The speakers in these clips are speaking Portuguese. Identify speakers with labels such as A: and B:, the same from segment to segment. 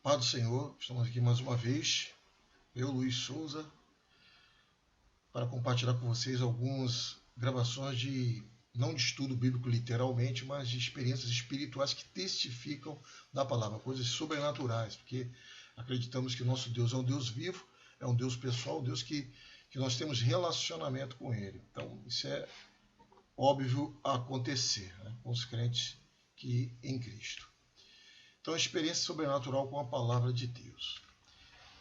A: Paz do Senhor, estamos aqui mais uma vez, eu, Luiz Souza, para compartilhar com vocês algumas gravações não de estudo bíblico literalmente, mas de experiências espirituais que testificam da palavra, coisas sobrenaturais, porque acreditamos que o nosso Deus é um Deus vivo, é um Deus pessoal, um Deus que nós temos relacionamento com Ele. Então, isso é óbvio a acontecer, né, com os crentes que em Cristo. Então, experiência sobrenatural com a palavra de Deus.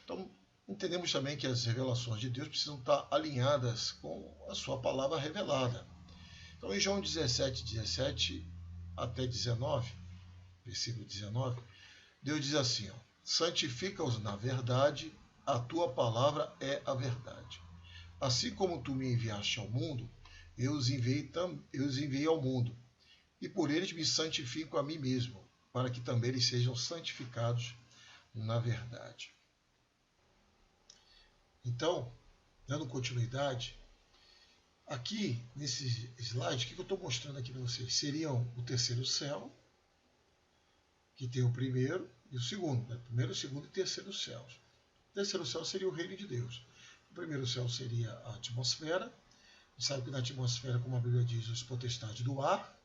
A: Então, entendemos também que as revelações de Deus precisam estar alinhadas com a sua palavra revelada. Então, em João 17 até 19, versículo 19, Deus diz assim, santifica-os na verdade, a tua palavra é a verdade. Assim como tu me enviaste ao mundo, eu os enviei ao mundo, e por eles me santifico a mim mesmo, para que também eles sejam santificados na verdade. Então, dando continuidade, aqui nesse slide, o que eu estou mostrando aqui para vocês? Seriam o terceiro céu, que tem o primeiro e o segundo. Né? Primeiro, segundo e terceiro céus. O terceiro céu seria o reino de Deus. O primeiro céu seria a atmosfera. Você sabe que na atmosfera, como a Bíblia diz, os potestades do ar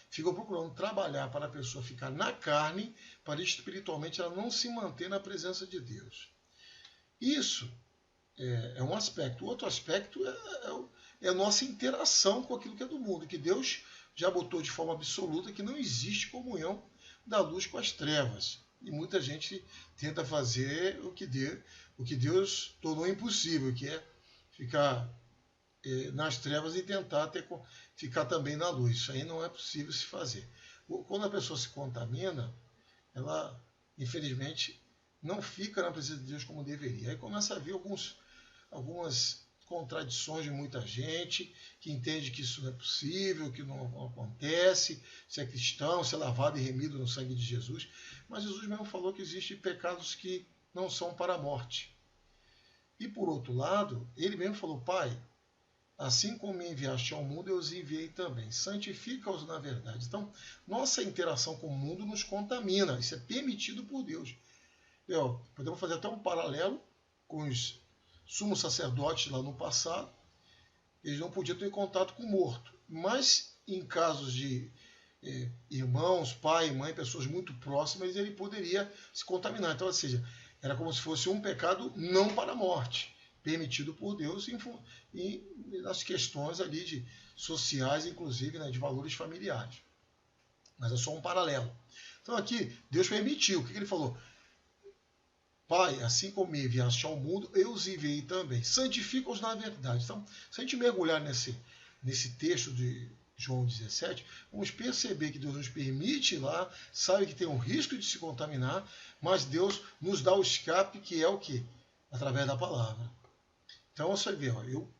A: ficam procurando trabalhar para a pessoa ficar na carne, para espiritualmente ela não se manter na presença de Deus. Isso é um aspecto. O outro aspecto é a nossa interação com aquilo que é do mundo, que Deus já botou de forma absoluta que não existe comunhão da luz com as trevas. E muita gente tenta fazer o que Deus tornou impossível, que é ficar nas trevas e tentar ficar também na luz. Isso aí não é possível se fazer. Quando a pessoa se contamina, ela, infelizmente, não fica na presença de Deus como deveria. Aí começa a haver algumas contradições de muita gente que entende que isso não é possível, que não acontece, se é cristão, se é lavado e remido no sangue de Jesus. Mas Jesus mesmo falou que existem pecados que não são para a morte. E por outro lado, ele mesmo falou, Pai, assim como me enviaste ao mundo, eu os enviei também. Santifica-os na verdade. Então, nossa interação com o mundo nos contamina. Isso é permitido por Deus. Podemos fazer até um paralelo com os sumos sacerdotes lá no passado. Eles não podiam ter contato com o morto. Mas, em casos de irmãos, pai, mãe, pessoas muito próximas, ele poderia se contaminar. Então, ou seja, era como se fosse um pecado não para a morte, permitido por Deus e nas questões ali sociais, inclusive, né, de valores familiares. Mas é só um paralelo. Então aqui, Deus permitiu. O que ele falou? Pai, assim como me enviaste ao mundo, eu os enviei também. Santifica-os na verdade. Então, se a gente mergulhar nesse texto de João 17, vamos perceber que Deus nos permite ir lá, sabe que tem um risco de se contaminar, mas Deus nos dá o escape, que é o quê? Através da palavra. Então você vê, eu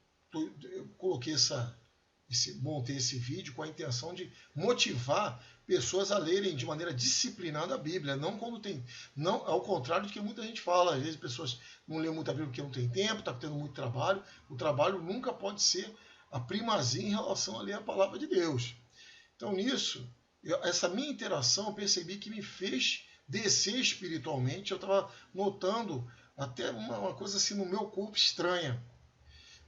A: coloquei montei esse vídeo com a intenção de motivar pessoas a lerem de maneira disciplinada a Bíblia, não ao contrário do que muita gente fala, às vezes pessoas não lêem muita Bíblia porque não tem tempo, está tendo muito trabalho. O trabalho nunca pode ser a primazia em relação a ler a palavra de Deus. Então nisso, essa minha interação eu percebi que me fez descer espiritualmente. Eu estava notando até uma coisa assim no meu corpo estranha.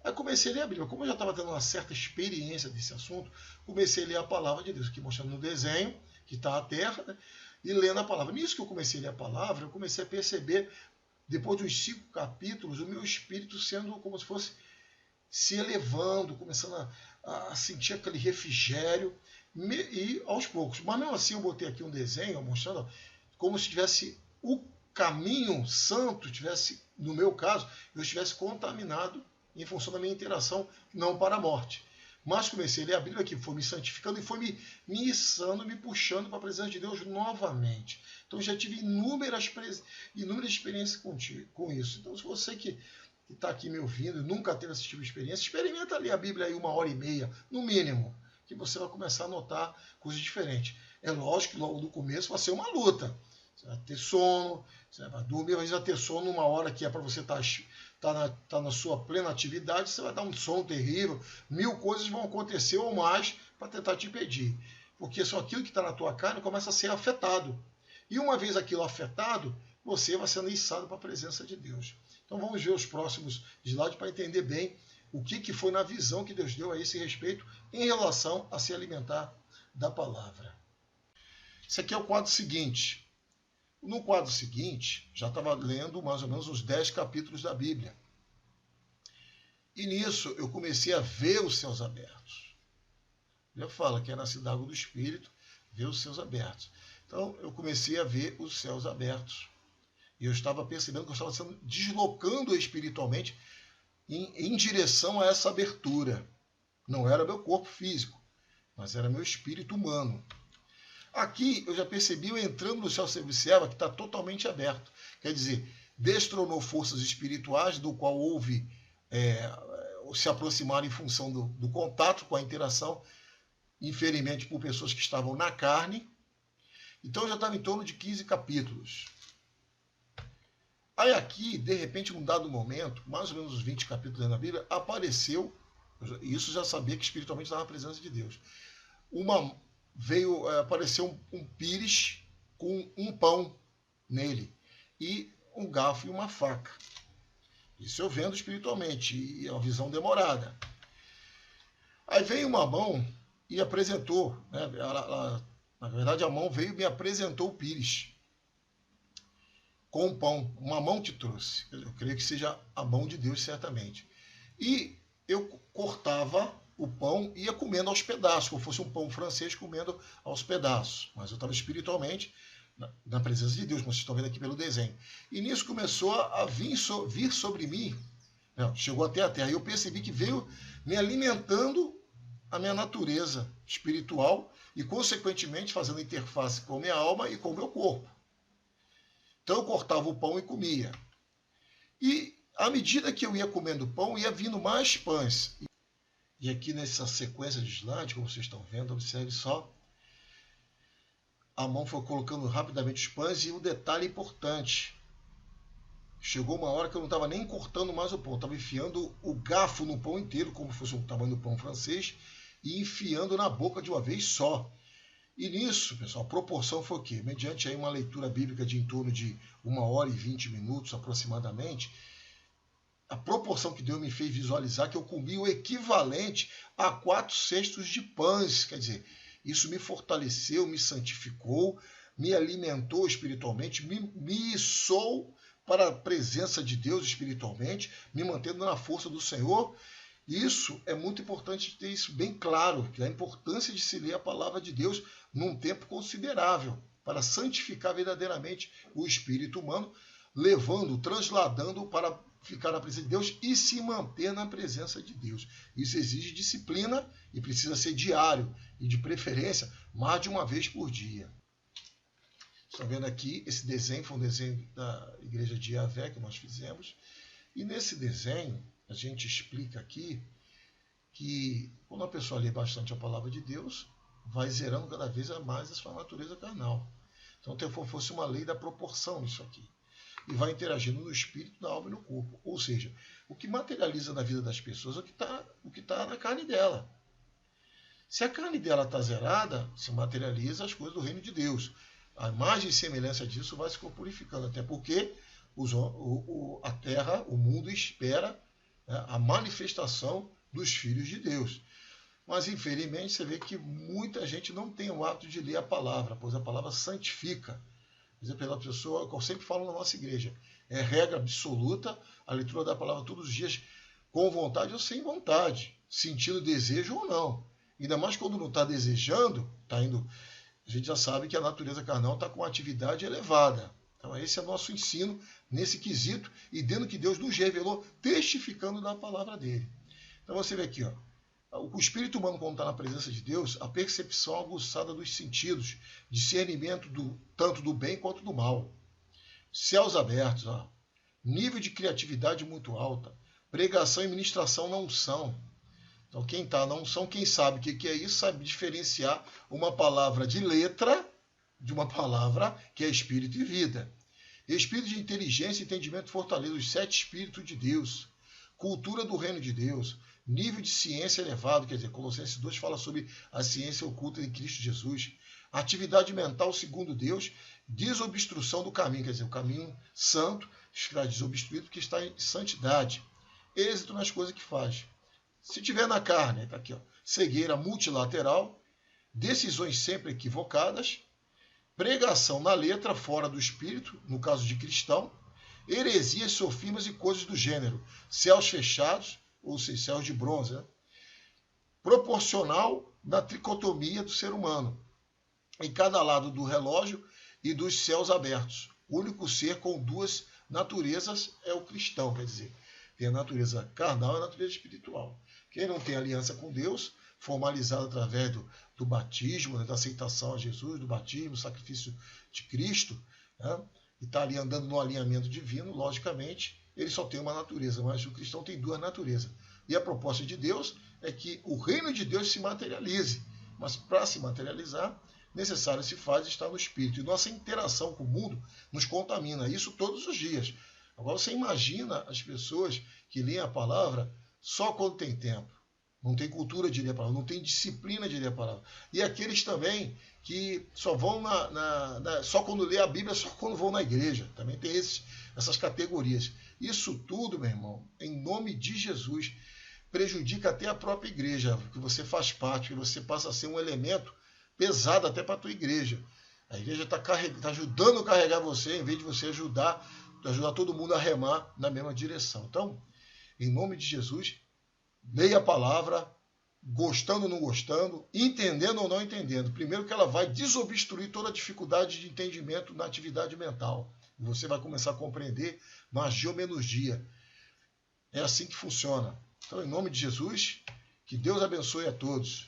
A: Aí comecei a ler a Bíblia. Como eu já estava tendo uma certa experiência desse assunto, comecei a ler a palavra de Deus, aqui mostrando no desenho, que está a terra, né, e lendo a palavra. Nisso que eu comecei a ler a palavra, eu comecei a perceber, depois de uns 5 capítulos, o meu espírito sendo como se fosse se elevando, começando a sentir aquele refrigério, e aos poucos. Mas mesmo assim eu botei aqui um desenho mostrando como se tivesse o caminho santo, no meu caso, eu estivesse contaminado em função da minha interação, não para a morte. Mas comecei a ler a Bíblia que foi me santificando e foi me içando, me puxando para a presença de Deus novamente. Então já tive inúmeras experiências com isso. Então se você que está aqui me ouvindo e nunca teve esse tipo de experiência, experimenta ler a Bíblia aí 1h30, no mínimo, que você vai começar a notar coisas diferentes. É lógico que logo no começo vai ser uma luta. Você vai ter sono, você vai dormir, mas vai ter sono numa hora que é para você estar na sua plena atividade, você vai dar um sono terrível, 1000 coisas vão acontecer ou mais para tentar te impedir. Porque só aquilo que está na tua carne começa a ser afetado. E uma vez aquilo afetado, você vai sendo içado para a presença de Deus. Então vamos ver os próximos slides para entender bem o que foi na visão que Deus deu a esse respeito em relação a se alimentar da palavra. Esse aqui é o quadro seguinte. No quadro seguinte, já estava lendo mais ou menos os 10 capítulos da Bíblia. E nisso eu comecei a ver os céus abertos. Já fala que é nascido da água do Espírito, ver os céus abertos. Então eu comecei a ver os céus abertos. E eu estava percebendo que eu estava sendo deslocando espiritualmente em direção a essa abertura. Não era meu corpo físico, mas era meu espírito humano. Aqui eu já percebi eu entrando no céu, você observa que está totalmente aberto. Quer dizer, destronou forças espirituais, do qual houve se aproximar em função do contato com a interação, infelizmente por pessoas que estavam na carne. Então eu já estava em torno de 15 capítulos. Aí aqui, de repente, num dado momento, mais ou menos uns 20 capítulos na Bíblia, apareceu, e isso já sabia que espiritualmente estava na presença de Deus. Apareceu um pires com um pão nele, e um garfo e uma faca. Isso eu vendo espiritualmente, e é uma visão demorada. Aí veio uma mão e apresentou, né? Na verdade a mão veio e me apresentou o pires com o pão, uma mão que trouxe. Eu creio que seja a mão de Deus, certamente. E eu cortava o pão e ia comendo aos pedaços, como fosse um pão francês comendo aos pedaços. Mas eu estava espiritualmente na presença de Deus, como vocês estão vendo aqui pelo desenho. E nisso começou a vir sobre mim, chegou até a terra. E eu percebi que veio me alimentando a minha natureza espiritual e, consequentemente, fazendo interface com a minha alma e com o meu corpo. Então eu cortava o pão e comia. E à medida que eu ia comendo pão, ia vindo mais pães. E aqui nessa sequência de slides, como vocês estão vendo, observe só, a mão foi colocando rapidamente os pães e um detalhe importante. Chegou uma hora que eu não estava nem cortando mais o pão, estava enfiando o garfo no pão inteiro, como se fosse o tamanho do pão francês, e enfiando na boca de uma vez só. E nisso, pessoal, a proporção foi o quê? Mediante aí uma leitura bíblica de em torno de 1h e 20 minutos aproximadamente, a proporção que Deus me fez visualizar que eu comi o equivalente a 4/6 de pães. Quer dizer, isso me fortaleceu, me santificou, me alimentou espiritualmente, me içou para a presença de Deus espiritualmente, me mantendo na força do Senhor. Isso é muito importante ter isso bem claro, que a importância de se ler a palavra de Deus num tempo considerável, para santificar verdadeiramente o espírito humano, transladando para ficar na presença de Deus e se manter na presença de Deus. Isso exige disciplina e precisa ser diário e, de preferência, mais de uma vez por dia. Estão vendo aqui, esse desenho foi um desenho da Igreja de Yahvé que nós fizemos. E nesse desenho, a gente explica aqui que quando a pessoa lê bastante a palavra de Deus, vai zerando cada vez mais a sua natureza carnal. Então, fosse uma lei da proporção nisso aqui. E vai interagindo no espírito, na alma e no corpo. Ou seja, o que materializa na vida das pessoas é o que está na carne dela. Se a carne dela está zerada, se materializa as coisas do reino de Deus. A imagem e semelhança disso vai se corporificando, até porque a terra, o mundo espera a manifestação dos filhos de Deus. Mas, infelizmente, você vê que muita gente não tem o hábito de ler a palavra, pois a palavra santifica. Pela pessoa, eu sempre falo na nossa igreja, é regra absoluta a leitura da palavra todos os dias, com vontade ou sem vontade, sentindo desejo ou não. Ainda mais quando não está desejando, está indo. A gente já sabe que a natureza carnal está com uma atividade elevada. Então, esse é o nosso ensino nesse quesito, e dentro que Deus nos revelou, testificando da palavra dele. Então, você vê aqui, o espírito humano, quando está na presença de Deus, a percepção aguçada dos sentidos, discernimento tanto do bem quanto do mal. Céus abertos, nível de criatividade muito alta, pregação e ministração na unção. Então, quem está na unção, quem sabe o que é isso, sabe diferenciar uma palavra de letra de uma palavra que é espírito e vida. Espírito de inteligência, entendimento, fortaleza, os 7 espíritos de Deus. Cultura do reino de Deus. Nível de ciência elevado, quer dizer, Colossenses 2 fala sobre a ciência oculta em Cristo Jesus. Atividade mental, segundo Deus, desobstrução do caminho, quer dizer, o caminho santo está desobstruído porque está em santidade. Êxito nas coisas que faz. Se tiver na carne, está aqui, ó, cegueira multilateral, decisões sempre equivocadas, pregação na letra fora do espírito, no caso de cristão, heresias, sofismas e coisas do gênero, céus fechados, ou seja, céus de bronze, né? Proporcional na tricotomia do ser humano, em cada lado do relógio e dos céus abertos. O único ser com duas naturezas é o cristão, quer dizer, tem a natureza carnal e a natureza espiritual. Quem não tem aliança com Deus, formalizado através do batismo, né, da aceitação a Jesus, do batismo, do sacrifício de Cristo, né, e está ali andando no alinhamento divino, logicamente, ele só tem uma natureza, mas o cristão tem duas naturezas. E a proposta de Deus é que o reino de Deus se materialize. Mas para se materializar, necessário se faz estar no Espírito. E nossa interação com o mundo nos contamina. Isso todos os dias. Agora você imagina as pessoas que leem a palavra só quando tem tempo. Não tem cultura de ler a palavra, não tem disciplina de ler a palavra. E aqueles também que só vão só quando lê a Bíblia, só quando vão na igreja. Também tem essas categorias. Isso tudo, meu irmão, em nome de Jesus, prejudica até a própria igreja, que você faz parte, que você passa a ser um elemento pesado até para a tua igreja. A igreja está ajudando a carregar você, em vez de você ajudar todo mundo a remar na mesma direção. Então, em nome de Jesus, leia a palavra, gostando ou não gostando, entendendo ou não entendendo. Primeiro que ela vai desobstruir toda a dificuldade de entendimento na atividade mental. Você vai começar a compreender magia ou menos dia. É assim que funciona. Então, em nome de Jesus, que Deus abençoe a todos.